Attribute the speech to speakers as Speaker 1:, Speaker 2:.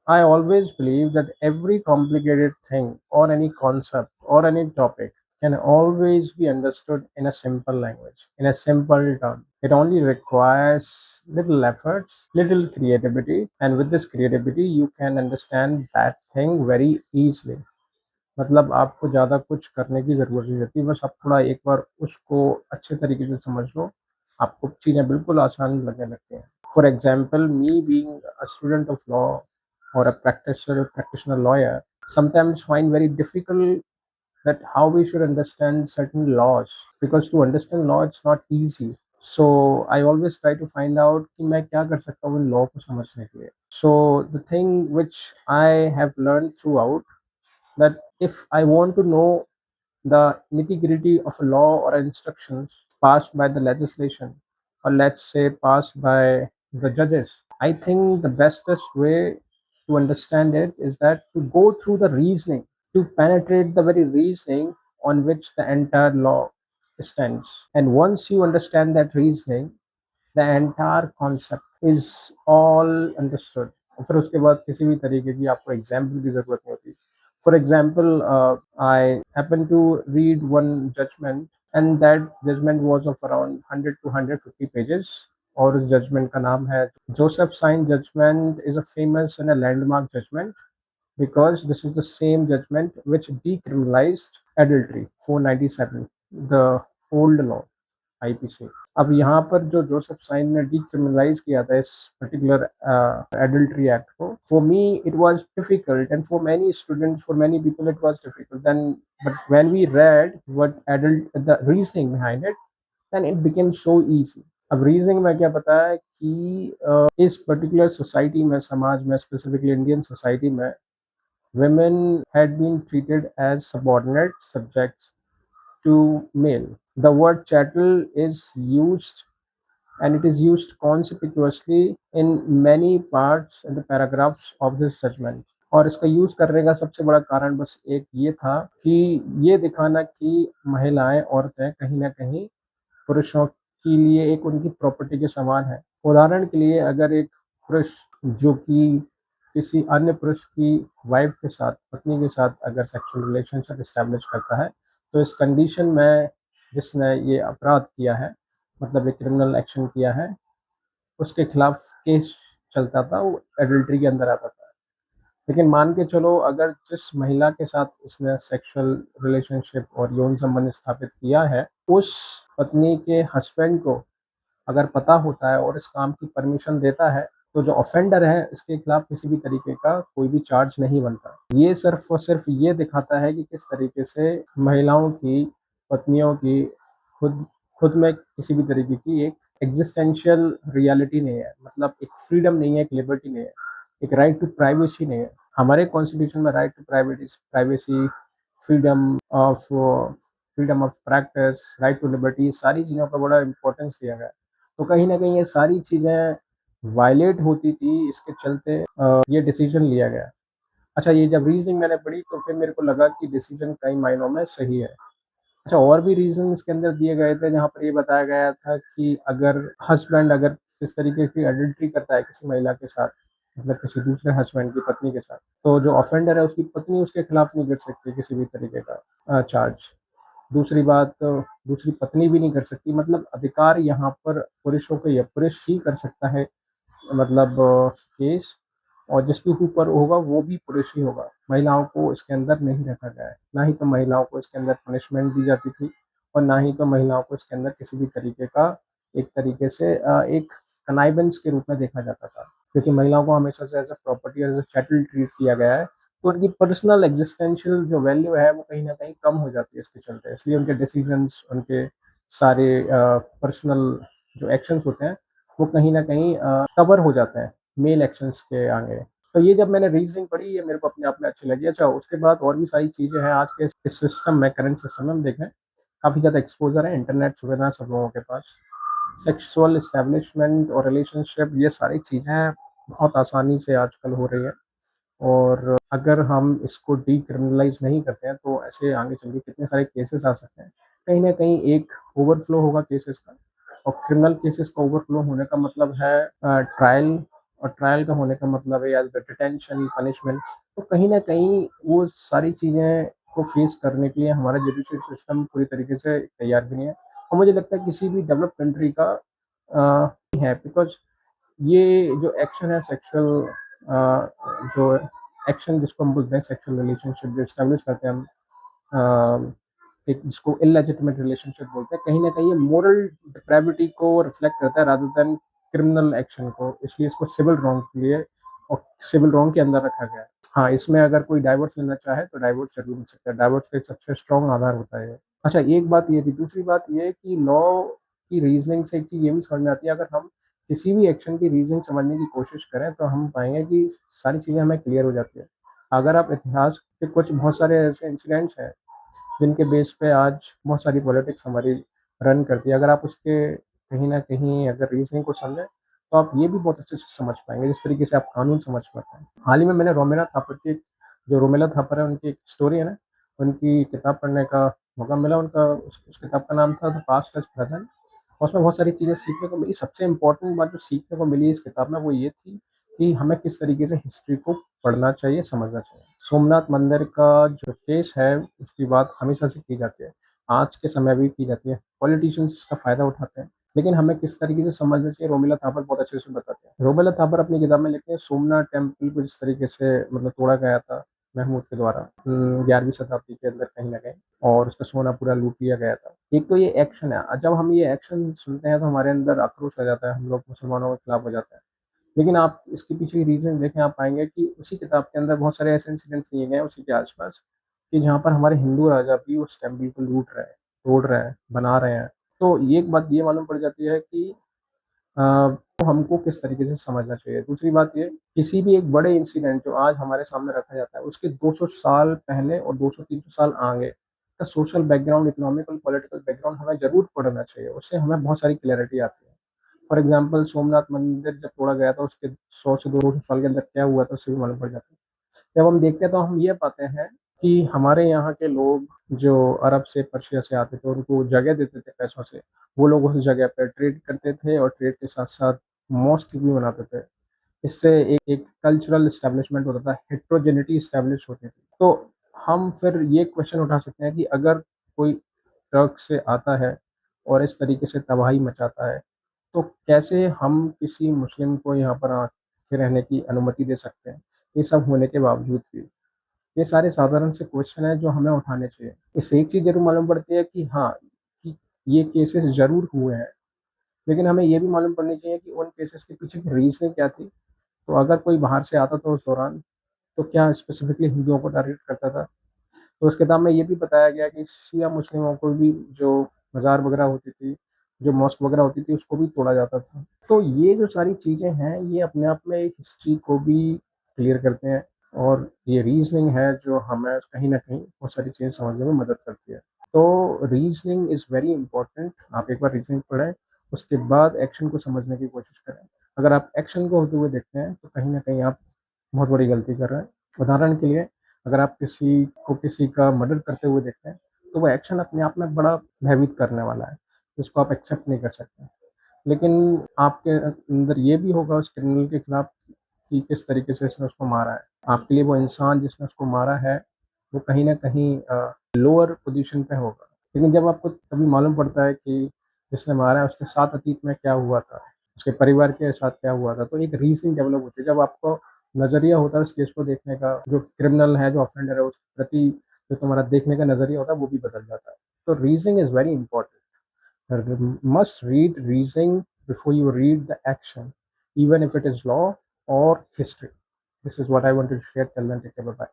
Speaker 1: I always believe that every complicated thing or any concept or any topic can always be understood in a simple language, in a simple term. It only requires little efforts, little creativity, and with this creativity, you can understand that thing very easily. मतलब आपको ज़्यादा कुछ करने की ज़रूरत नहीं रहती, बस आप थोड़ा एक बार उसको अच्छे तरीके से समझ लो, आपको चीज़ें बिल्कुल आसान लगने लगती हैं। For example, me being a student of law or a practitioner lawyer, sometimes find very difficult that how we should understand certain laws, because to understand law it's not easy. So I always try to find out कि मैं क्या कर सकता हूँ इन law को समझने के लिए. So the thing which I have learned throughout, that if I want to know the nitty-gritty of a law or instructions passed by the legislation, or let's say passed by the judges, I think the bestest way to understand it is that to go through the reasoning, to penetrate the very reasoning on which the entire law stands. And once you understand that reasoning, the entire concept is all understood. और फिर उसके बाद किसी भी तरीके की आपको example की ज़रूरत नहीं होती. For example, I happened to read one judgment, and that judgment was of around 100 to 150 pages. और उस judgment का नाम है Joseph Sign judgment. Is a famous and a landmark judgment because this is the same judgment which decriminalized adultery, 497, the old law, IPC. अब यहाँ पर जो Joseph sign ने डिक्रिमिनलाइज किया था इस पर्टिकुलर एडल्ट्री एक्ट को, for me it was difficult, and for many students, for many people it was difficult then, but when we read what adult the reasoning behind it, then it became so easy. अब reasoning में क्या पता है कि इस particular society में, समाज में, स्पेसिफिकली इंडियन सोसाइटी में, women had been treated as subordinate subjects to male. The word chattel is used, and it is used conspicuously in many parts in the paragraphs of this judgment. और इसका use करने का सबसे बड़ा कारण बस एक ये था कि ये दिखाना कि महिलाएं, औरतें कहीं ना कहीं पुरुषों के लिए एक उनकी प्रॉपर्टी के समान है. उदाहरण के लिए, अगर एक पुरुष जो कि किसी अन्य पुरुष की वाइफ के साथ, पत्नी के साथ अगर सेक्सुअल रिलेशनशिप इस्टेब्लिश करता है, तो इस कंडीशन में जिसने ये अपराध किया है, मतलब एक क्रिमिनल एक्शन किया है, उसके खिलाफ केस चलता था, वो एडल्ट्री के अंदर आता था. लेकिन मान के चलो, अगर जिस महिला के साथ इसने सेक्सुअल रिलेशनशिप और यौन संबंध स्थापित किया है, उस पत्नी के हस्बैंड को अगर पता होता है और इस काम की परमिशन देता है, तो जो ऑफेंडर है इसके खिलाफ किसी भी तरीके का कोई भी चार्ज नहीं बनता. ये सिर्फ और सिर्फ ये दिखाता है कि किस तरीके से महिलाओं की, पत्नियों की खुद खुद में किसी भी तरीके की एक एग्जिस्टेंशियल रियलिटी नहीं है, मतलब एक फ्रीडम नहीं है, एक लिबर्टी नहीं है, एक राइट टू प्राइवेसी नहीं है. हमारे कॉन्स्टिट्यूशन में right to privacy, freedom of practice, right to liberty, सारी चीज़ों का बड़ा इंपॉर्टेंस दिया गया है. तो कहीं न कहीं ये सारी चीज़ें वायलेट होती थी, इसके चलते ये डिसीज़न लिया गया. अच्छा, ये जब रीज़निंग मैंने पढ़ी तो फिर मेरे को लगा कि डिसीज़न कई मायनों में सही है. अच्छा, और भी रीज़न इसके अंदर दिए गए थे जहाँ पर ये बताया गया था कि अगर हस्बैंड अगर इस तरीके की एडल्टरी करता है किसी महिला के साथ, मतलब किसी दूसरे हस्बैंड की पत्नी के साथ, तो जो ऑफेंडर है उसकी पत्नी उसके खिलाफ नहीं कर सकती किसी भी तरीके का चार्ज. दूसरी बात, दूसरी पत्नी भी नहीं कर सकती. मतलब अधिकार यहाँ पर पुरुषों को, या पुरुष ही कर सकता है, मतलब केस, और जिसके ऊपर होगा वो भी पुरुष ही होगा. महिलाओं को इसके अंदर नहीं रखा गया है. ना ही तो महिलाओं को इसके अंदर पनिशमेंट दी जाती थी, और ना ही तो महिलाओं को इसके अंदर किसी भी तरीके का, एक तरीके से एक कनाइवेंस के रूप में देखा जाता था, क्योंकि महिलाओं को हमेशा से as a property, as a chattel treat किया गया है. तो उनकी पर्सनल एग्जिस्टेंशियल जो वैल्यू है वो कहीं ना कहीं कम हो जाती है इसके चलते. इसलिए उनके डिसीजंस, उनके सारे पर्सनल जो एक्शंस होते हैं, वो कहीं ना कहीं कवर हो जाते हैं मेल एक्शंस के आगे. तो ये जब मैंने रीजनिंग पढ़ी, ये मेरे को अपने आप में अच्छी लगी. अच्छा, उसके बाद और भी सारी चीज़ें हैं आज के इस सिस्टम में, करंट सिस्टम में हम देखें, काफ़ी ज़्यादा एक्सपोजर है, इंटरनेट सुविधा सब लोगों के पास. सेक्सुअल एस्टेब्लिशमेंट और रिलेशनशिप, ये सारी चीज़ें बहुत आसानी से आजकल हो रही है. और अगर हम इसको डीक्रिमिनलाइज नहीं करते हैं तो ऐसे आगे चल के कितने सारे केसेस आ सकते हैं. कहीं ना कहीं एक ओवरफ्लो होगा केसेस का, और क्रिमिनल केसेस का ओवरफ्लो होने का मतलब है ट्रायल और ट्रायल का होने का मतलब है या डिटेंशन, पनिशमेंट। तो कहीं न कहीं वो सारी चीज़ें को फेस करने के लिए हमारा जुडिशल सिस्टम पूरी तरीके से तैयार भी नहीं है। और मुझे लगता है किसी भी डेवलप्ड कंट्री का है, बिकॉज़ ये जो एक्शन है सेक्सुअल, जो एक्शन जिसको हम बोलते हैं सेक्सुअल रिलेशनशिप जो एस्टेब्लिश करते हैं हम, एक जिसको इललेजिटिमेट रिलेशनशिप बोलते हैं, कहीं न कहीं ये मोरल डेpravity को रिफ्लेक्ट करता है रादर देन क्रिमिनल एक्शन को। इसलिए इसको सिविल रॉन्ग के लिए और सिविल रॉन्ग के अंदर रखा गया है। हाँ, इसमें अगर कोई डाइवोर्स लेना चाहे तो डाइवोर्स ज़रूर मिल सकता है। डाइवोर्स का एक सबसे स्ट्रॉन्ग आधार होता है ये। अच्छा, एक बात ये थी, दूसरी बात ये है कि लॉ की रीज़निंग से एक चीज़ ये भी समझ में आती है, अगर हम किसी भी एक्शन की रीज़निंग समझने की कोशिश करें तो हम पाएँगे कि सारी चीज़ें हमें क्लियर हो जाती है। अगर आप इतिहास के कुछ बहुत सारे ऐसे इंसिडेंट्स हैं जिनके बेस पे आज बहुत सारी पॉलिटिक्स हमारी रन करती है। अगर आप उसके कहीं न कहीं अगर रीज़निंग को समझें, तो आप ये भी बहुत अच्छे से समझ पाएँगे, जिस तरीके से आप कानून समझ पाते हैं। हाल ही में मैंने रोमिला थापर की, जो रोमिला थापर है, उनकी एक स्टोरी है ना, उनकी किताब पढ़ने का मौका मिला। उनका उस किताब का नाम था द पास्ट एज़ प्रेज़ेंट। और उसमें बहुत सारी चीज़ें सीखने को मिली। सबसे इम्पोर्टेंट बात जो सीखने को मिली इस किताब में वो ये थी कि हमें किस तरीके से हिस्ट्री को पढ़ना चाहिए, समझना चाहिए। सोमनाथ मंदिर का जो केस है उसकी बात हमेशा से की जाती है, आज के समय भी की जाती है। पॉलिटिशियंस इसका फ़ायदा उठाते हैं, लेकिन हमें किस तरीके से समझना चाहिए रोमिला थापर बहुत अच्छे से बताते हैं। रोमिला थापर अपनी किताब में लिखते हैं सोमनाथ टेम्पल को जिस तरीके से मतलब तोड़ा गया था महमूद के द्वारा 11वीं शताब्दी के अंदर कहीं न कहीं, और उसका सोना पूरा लूट लिया गया था। एक तो ये एक्शन है, जब हम ये एक्शन सुनते हैं तो हमारे अंदर आक्रोश आ जाता है, हम लोग मुसलमानों के खिलाफ हो जाते हैं। लेकिन आप इसके पीछे की रीज़न देखें, आप पाएँगे कि उसी किताब के अंदर बहुत सारे ऐसे इंसिडेंट्स लिए गए हैं उसी के आस-पास, कि जहाँ पर हमारे हिंदू राजा भी उस टेम्पल को लूट रहे हैं, तोड़ रहे हैं, बना रहे हैं। तो ये एक बात ये मालूम पड़ जाती है कि तो हमको किस तरीके से समझना चाहिए। दूसरी बात ये, किसी भी एक बड़े इंसिडेंट जो आज हमारे सामने रखा जाता है, उसके 200 साल पहले और 200-300 साल आगे का social background, economical, political background हमें ज़रूर पढ़ना चाहिए। उससे हमें बहुत सारी क्लैरिटी आती है। फॉर एग्ज़ाम्पल सोमनाथ मंदिर जब तोड़ा गया था, उसके 100 से 200 साल के अंदर क्या हुआ था, उससे भी मालूम पड़ जाता है। जब हम देखते हैं तो हम ये पाते हैं कि हमारे यहाँ के लोग जो अरब से, पर्शिया से आते थे, उनको जगह देते थे पैसों से। वो लोग उस जगह पे ट्रेड करते थे और ट्रेड के साथ-साथ मॉस्क भी बनाते थे। इससे एक एक कल्चरल एस्टेब्लिशमेंट होता था, हेटेरोजेनिटी एस्टेब्लिश होती थी। तो हम फिर ये क्वेश्चन उठा सकते हैं कि अगर कोई टर्क से आता है और इस तरीके से तबाही मचाता है, तो कैसे हम किसी मुस्लिम को यहाँ पर आके रहने की अनुमति दे सकते हैं? ये सब होने के बावजूद भी। ये सारे साधारण से क्वेश्चन हैं जो हमें उठाने चाहिए। इससे एक चीज़ ज़रूर मालूम पड़ती है कि हाँ, कि ये केसेस ज़रूर हुए हैं, लेकिन हमें ये भी मालूम पड़नी चाहिए कि उन केसेस के पीछे की रीज़निंग क्या थी। तो अगर कोई बाहर से आता था उस दौरान, तो क्या स्पेसिफ़िकली हिंदुओं को टारगेट करता था? तो उस किताब में ये भी बताया गया कि शिया मुस्लिमों को भी जो मज़ार वग़ैरह होती थी, जो मॉस्क वग़ैरह होती थी, उसको भी तोड़ा जाता था। तो ये जो सारी चीज़ें हैं, ये अपने आप में एक हिस्ट्री को भी क्लियर करते हैं, और ये रीज़निंग है जो हमें कहीं न कहीं बहुत सारी चीज़ें समझने में मदद करती है। तो रीज़निंग इज़ वेरी इम्पोर्टेंट। आप एक बार रीज़निंग पढ़ें, उसके बाद एक्शन को समझने की कोशिश करें। अगर आप एक्शन को होते हुए देखते हैं, तो कहीं न कहीं आप बहुत बड़ी गलती कर रहे हैं। उदाहरण के लिए, अगर आप किसी का मर्डर करते हुए देखते हैं, तो वो एक्शन अपने आप में बड़ा भयभीत करने वाला है, जिसको आप एक्सेप्ट नहीं कर सकते। लेकिन आपके अंदर ये भी होगा उस क्रिमिनल के खिलाफ कि किस तरीके से उसने उसको मारा है। आपके लिए वो इंसान जिसने उसको मारा है, वो कहीं न कहीं लोअर पोज़ीशन पे होगा। लेकिन जब आपको कभी मालूम पड़ता है कि जिसने मारा है उसके साथ अतीत में क्या हुआ था, उसके परिवार के साथ क्या हुआ था, तो एक रीज़निंग डेवलप होती है। जब आपको नज़रिया होता है उस केस को देखने का, जो क्रिमिनल है, जो ऑफेंडर है, उसके प्रति जो तुम्हारा देखने का नज़रिया होता है, वो भी बदल जाता है। तो reasoning is very important. Must read reasoning before you read the action, even if it is law or history. This is what I wanted to share. Till then, take care. Bye bye.